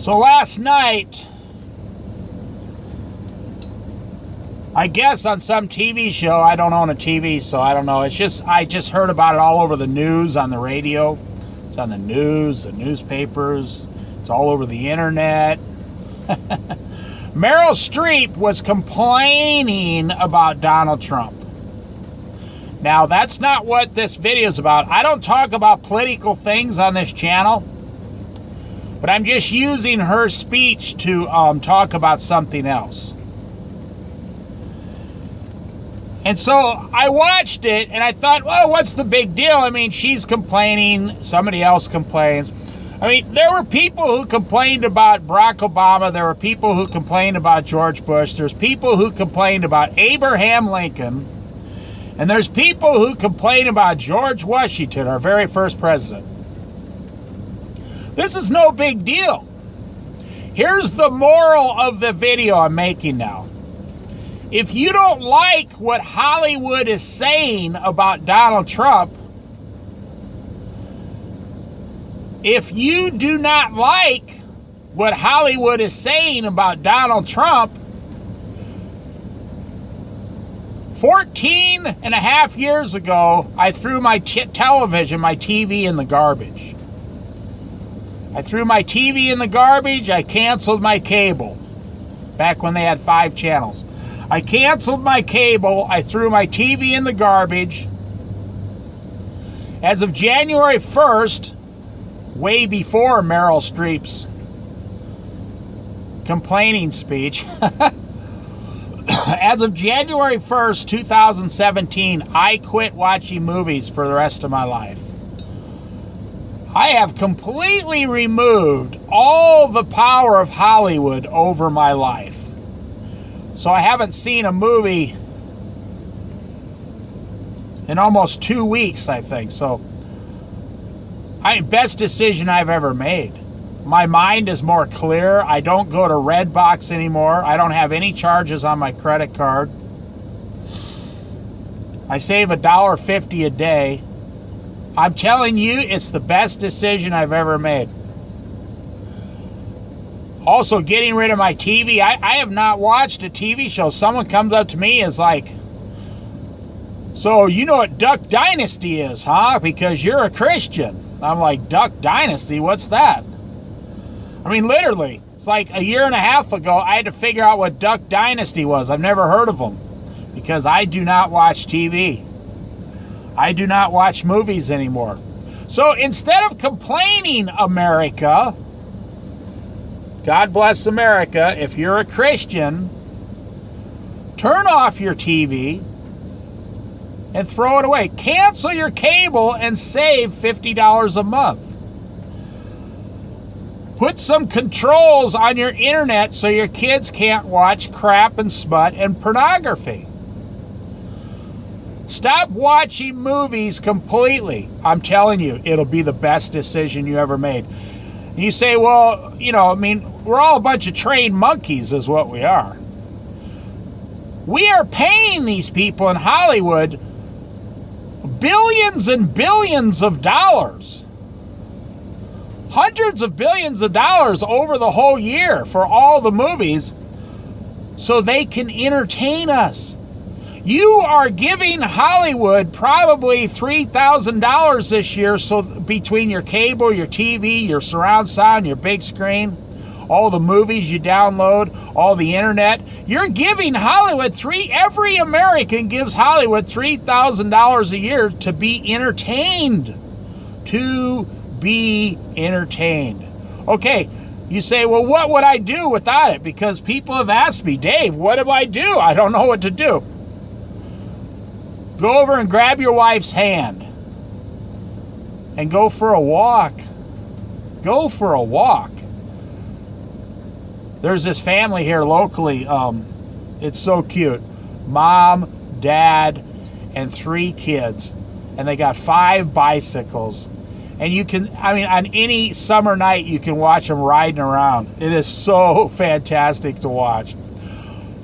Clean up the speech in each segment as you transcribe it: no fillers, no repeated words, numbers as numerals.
So last night, I guess on some TV show, I don't own a TV, so I don't know. I just heard about it all over the news, on the radio. It's on the news, the newspapers. It's all over the internet. Meryl Streep was complaining about Donald Trump. Now, that's not what this video is about. I don't talk about political things on this channel, but I'm just using her speech to talk about something else. And so I watched it and I thought, well, what's the big deal? I mean, she's complaining, somebody else complains. I mean, there were people who complained about Barack Obama. There were people who complained about George Bush. There's people who complained about Abraham Lincoln. And there's people who complain about George Washington, our very first president. This is no big deal. Here's the moral of the video I'm making now. If you don't like what Hollywood is saying about Donald Trump, if you do not like what Hollywood is saying about Donald Trump, 14 and a half years ago, I threw my television, my TV in the garbage. I threw my TV in the garbage. I canceled my cable back when they had 5 channels. I canceled my cable. I threw my TV in the garbage. As of January 1st, way before Meryl Streep's complaining speech, as of January 1st, 2017, I quit watching movies for the rest of my life. I have completely removed all the power of Hollywood over my life. So I haven't seen a movie in almost 2 weeks, I think. So, best decision I've ever made. My mind is more clear. I don't go to Redbox anymore. I don't have any charges on my credit card. I save $1.50 a day. I'm telling you, it's the best decision I've ever made. Also, getting rid of my TV. I have not watched a TV show. Someone comes up to me and is like, so you know what Duck Dynasty is, huh? Because you're a Christian. I'm like, Duck Dynasty? What's that? I mean, literally, it's like a year and a half ago, I had to figure out what Duck Dynasty was. I've never heard of them because I do not watch TV. I do not watch movies anymore. So instead of complaining, America, God bless America, if you're a Christian, turn off your TV and throw it away. Cancel your cable and save $50 a month. Put some controls on your internet so your kids can't watch crap and smut and pornography. Stop watching movies completely. I'm telling you, it'll be the best decision you ever made. And you say, well, you know, I mean, we're all a bunch of trained monkeys is what we are. We are paying these people in Hollywood billions and billions of dollars. Hundreds of billions of dollars over the whole year for all the movies so they can entertain us. You are giving Hollywood probably $3,000 this year, so between your cable, your TV, your surround sound, your big screen, all the movies you download, all the internet, you're giving Hollywood every American gives Hollywood $3,000 a year to be entertained. To be entertained. Okay, you say, well, what would I do without it? Because people have asked me, Dave, what do? I don't know what to do. Go over and grab your wife's hand and go for a walk. Go for a walk. There's this family here locally. It's so cute. Mom, dad, and 3 kids. And they got 5 bicycles. And you can, I mean, on any summer night, you can watch them riding around. It is so fantastic to watch.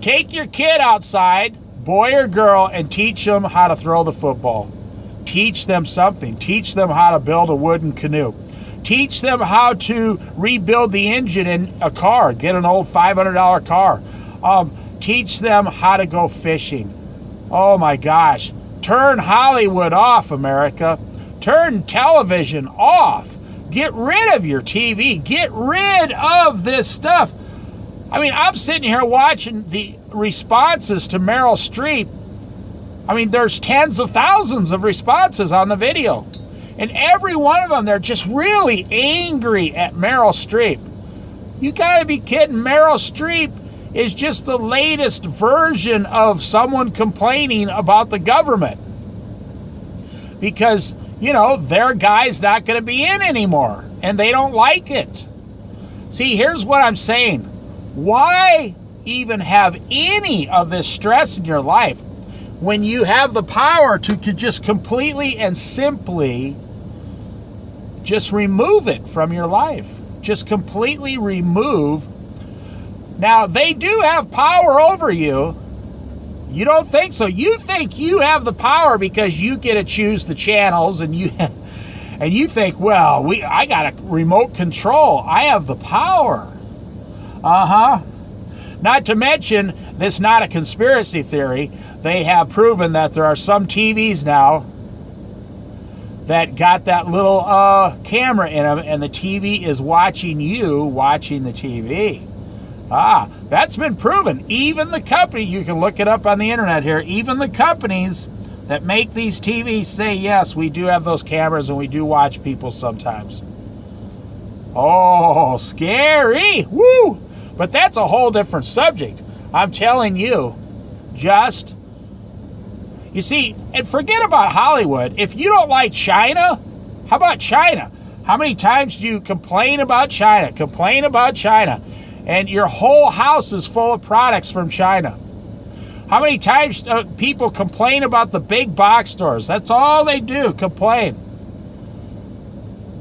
Take your kid outside, boy or girl, and teach them how to throw the football. Teach them something. Teach them how to build a wooden canoe. Teach them how to rebuild the engine in a car. Get an old $500 car. Teach them how to go fishing. Oh my gosh. Turn Hollywood off, America. Turn television off. Get rid of your TV. Get rid of this stuff. I mean, I'm sitting here watching the responses to Meryl Streep. I mean, there's tens of thousands of responses on the video. And every one of them, they're just really angry at Meryl Streep. You gotta be kidding. Meryl Streep is just the latest version of someone complaining about the government. Because, you know, their guy's not gonna be in anymore. And they don't like it. See, here's what I'm saying. Why even have any of this stress in your life when you have the power to just completely and simply just remove it from your life? Just completely remove. Now, they do have power over you. You don't think so? You think you have the power because you get to choose the channels, and you think, well, I got a remote control. I have the power. Not to mention, this is not a conspiracy theory. They have proven that there are some TVs now that got that little camera in them, and the TV is watching you watching the TV. That's been proven. Even the company, you can look it up on the internet here, even the companies that make these TVs say, yes, we do have those cameras and we do watch people sometimes. Oh, scary. Woo! But that's a whole different subject. I'm telling you, you see, and forget about Hollywood. If you don't like China, how about China? How many times do you complain about China? Complain about China. And your whole house is full of products from China. How many times people complain about the big box stores? That's all they do, complain.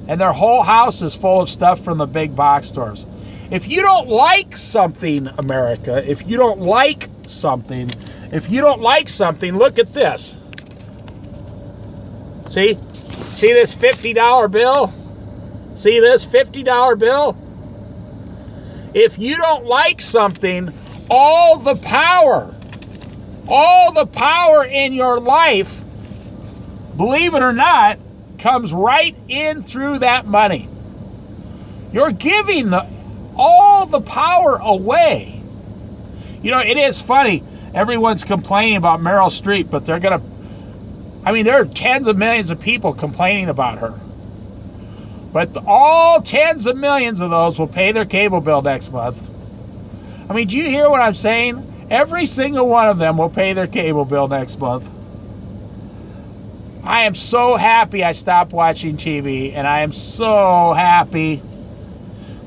And their whole house is full of stuff from the big box stores. If you don't like something, America, if you don't like something, look at this. See? See this $50 bill? See this $50 bill? If you don't like something, all the power in your life, believe it or not, comes right in through that money. You're giving all the power away. You know, it is funny. Everyone's complaining about Meryl Streep, but there are tens of millions of people complaining about her. But all tens of millions of those will pay their cable bill next month. I mean, do you hear what I'm saying? Every single one of them will pay their cable bill next month. I am so happy I stopped watching TV, and I am so happy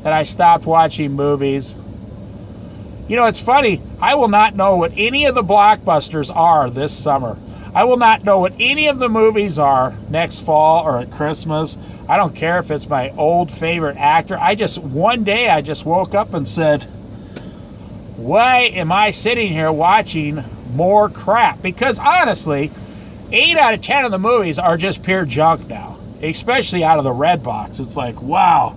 that I stopped watching movies. You know, it's funny. I will not know what any of the blockbusters are this summer. I will not know what any of the movies are next fall or at Christmas. I don't care if it's my old favorite actor. One day I just woke up and said, why am I sitting here watching more crap? Because honestly, 8 out of 10 of the movies are just pure junk now, especially out of the red box. It's like, wow,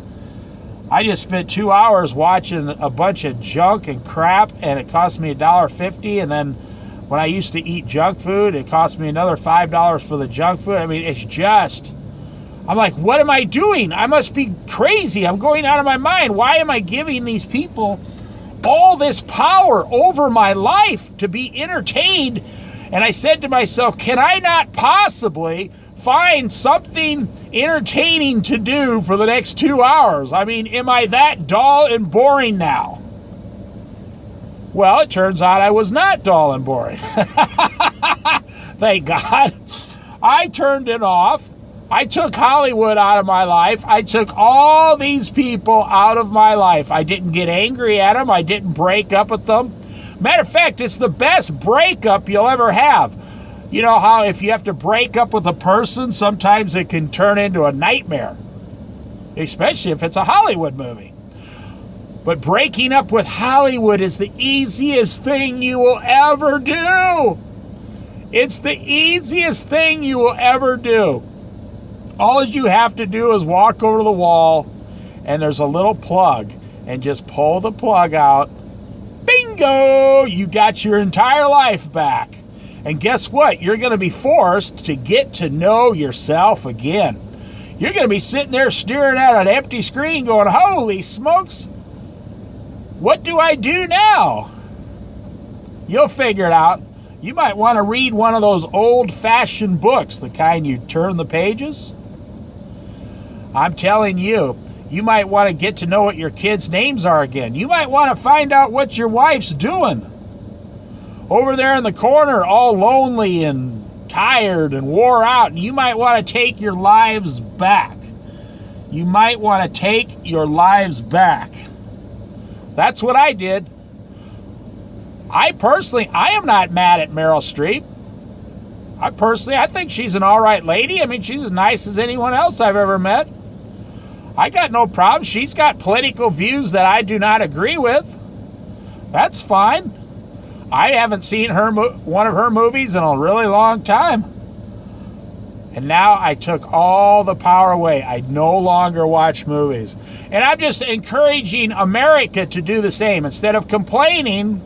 I just spent 2 hours watching a bunch of junk and crap, and it cost me $1.50, and then when I used to eat junk food, it cost me another $5 for the junk food. I mean, it's just, I'm like, what am I doing? I must be crazy. I'm going out of my mind. Why am I giving these people all this power over my life to be entertained? And I said to myself, can I not possibly find something entertaining to do for the next 2 hours? I mean, am I that dull and boring now? Well, it turns out I was not dull and boring. Thank God. I turned it off. I took Hollywood out of my life. I took all these people out of my life. I didn't get angry at them. I didn't break up with them. Matter of fact, it's the best breakup you'll ever have. You know how if you have to break up with a person, sometimes it can turn into a nightmare, especially if it's a Hollywood movie. But breaking up with Hollywood is the easiest thing you will ever do. It's the easiest thing you will ever do. All you have to do is walk over to the wall, and there's a little plug, and just pull the plug out. Bingo! You got your entire life back. And guess what? You're going to be forced to get to know yourself again. You're going to be sitting there staring at an empty screen going, holy smokes, what do I do now? You'll figure it out. You might want to read one of those old-fashioned books, the kind you turn the pages. I'm telling you, you might want to get to know what your kids' names are again. You might want to find out what your wife's doing. Over there in the corner, all lonely and tired and wore out, and you might want to take your lives back. You might want to take your lives back. That's what I did. I am not mad at Meryl Streep. I think she's an all right lady. I mean, she's as nice as anyone else I've ever met. I got no problem. She's got political views that I do not agree with. That's fine. I haven't seen one of her movies in a really long time. And now I took all the power away. I no longer watch movies. And I'm just encouraging America to do the same. Instead of complaining,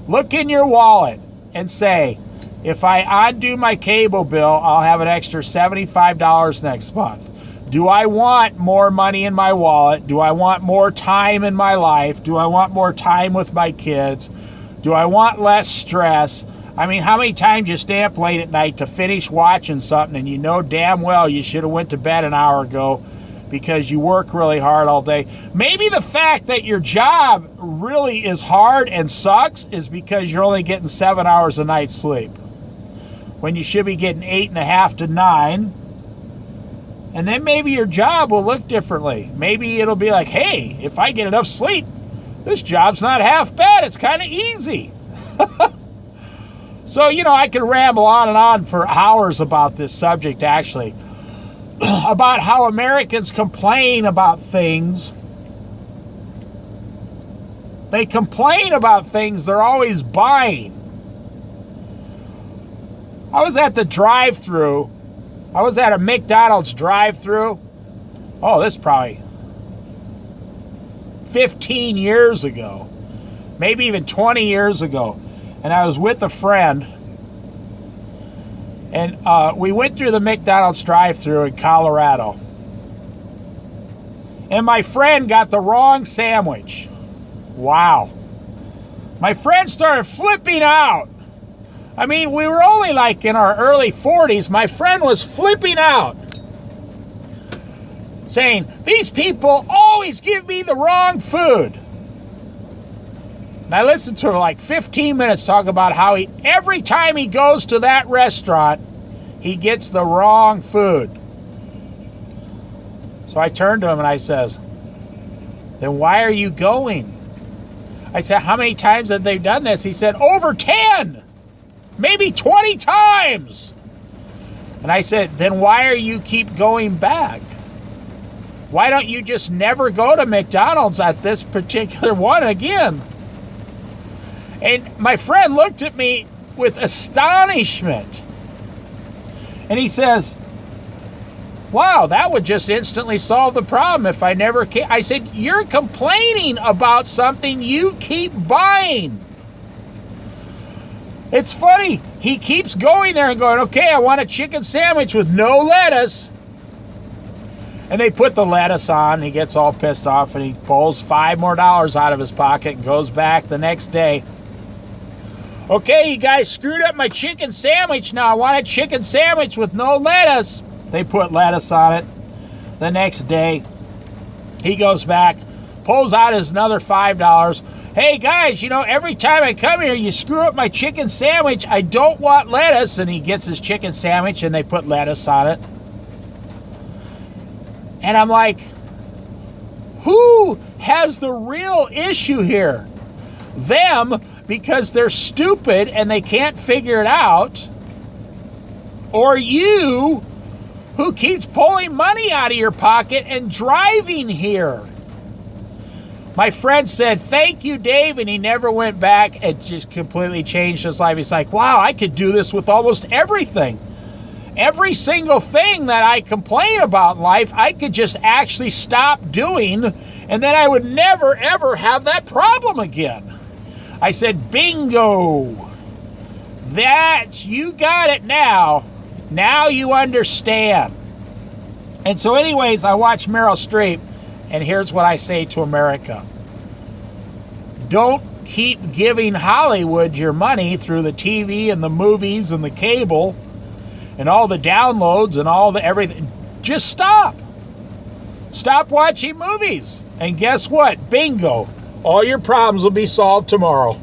look in your wallet and say, if I undo my cable bill, I'll have an extra $75 next month. Do I want more money in my wallet? Do I want more time in my life? Do I want more time with my kids? Do I want less stress? I mean, how many times you stay up late at night to finish watching something and you know damn well you should have went to bed an hour ago because you work really hard all day? Maybe the fact that your job really is hard and sucks is because you're only getting 7 hours a night sleep when you should be getting 8.5 to 9. And then maybe your job will look differently. Maybe it'll be like, hey, if I get enough sleep, this job's not half bad. It's kind of easy. So, you know, I could ramble on and on for hours about this subject, actually, about how Americans complain about things. They complain about things they're always buying. I was at the drive-thru. I was at a McDonald's drive-thru. Oh, this is probably 15 years ago, maybe even 20 years ago. And I was with a friend, and we went through the McDonald's drive-thru in Colorado. And my friend got the wrong sandwich. Wow. My friend started flipping out. I mean, we were only like in our early 40s. My friend was flipping out, saying, these people always give me the wrong food. And I listened to her like 15 minutes talk about how every time he goes to that restaurant, he gets the wrong food. So I turned to him and I says, then why are you going? I said, how many times have they done this? He said, over 10, maybe 20 times. And I said, then why are you keep going back? Why don't you just never go to McDonald's at this particular one again? And my friend looked at me with astonishment. And he says, wow, that would just instantly solve the problem if I never came. I said, you're complaining about something you keep buying. It's funny. He keeps going there and going, okay, I want a chicken sandwich with no lettuce. And they put the lettuce on. He gets all pissed off and he pulls $5 more out of his pocket and goes back the next day. Okay, you guys screwed up my chicken sandwich. Now I want a chicken sandwich with no lettuce. They put lettuce on it. The next day, he goes back, pulls out his another $5. Hey guys, you know, every time I come here, you screw up my chicken sandwich. I don't want lettuce. And he gets his chicken sandwich and they put lettuce on it. And I'm like, who has the real issue here? Them, because they're stupid and they can't figure it out, or you, who keeps pulling money out of your pocket and driving here? My friend said, thank you, Dave, and he never went back. It just completely changed his life. He's like, wow, I could do this with almost everything. every single thing that I complain about in life, I could just actually stop doing, and then I would never, ever have that problem again. I said, bingo. That, you got it now. Now you understand. And so anyways, I watch Meryl Streep, and here's what I say to America. Don't keep giving Hollywood your money through the TV and the movies and the cable and all the downloads and all the everything. Just stop. Stop watching movies. And guess what? Bingo. All your problems will be solved tomorrow.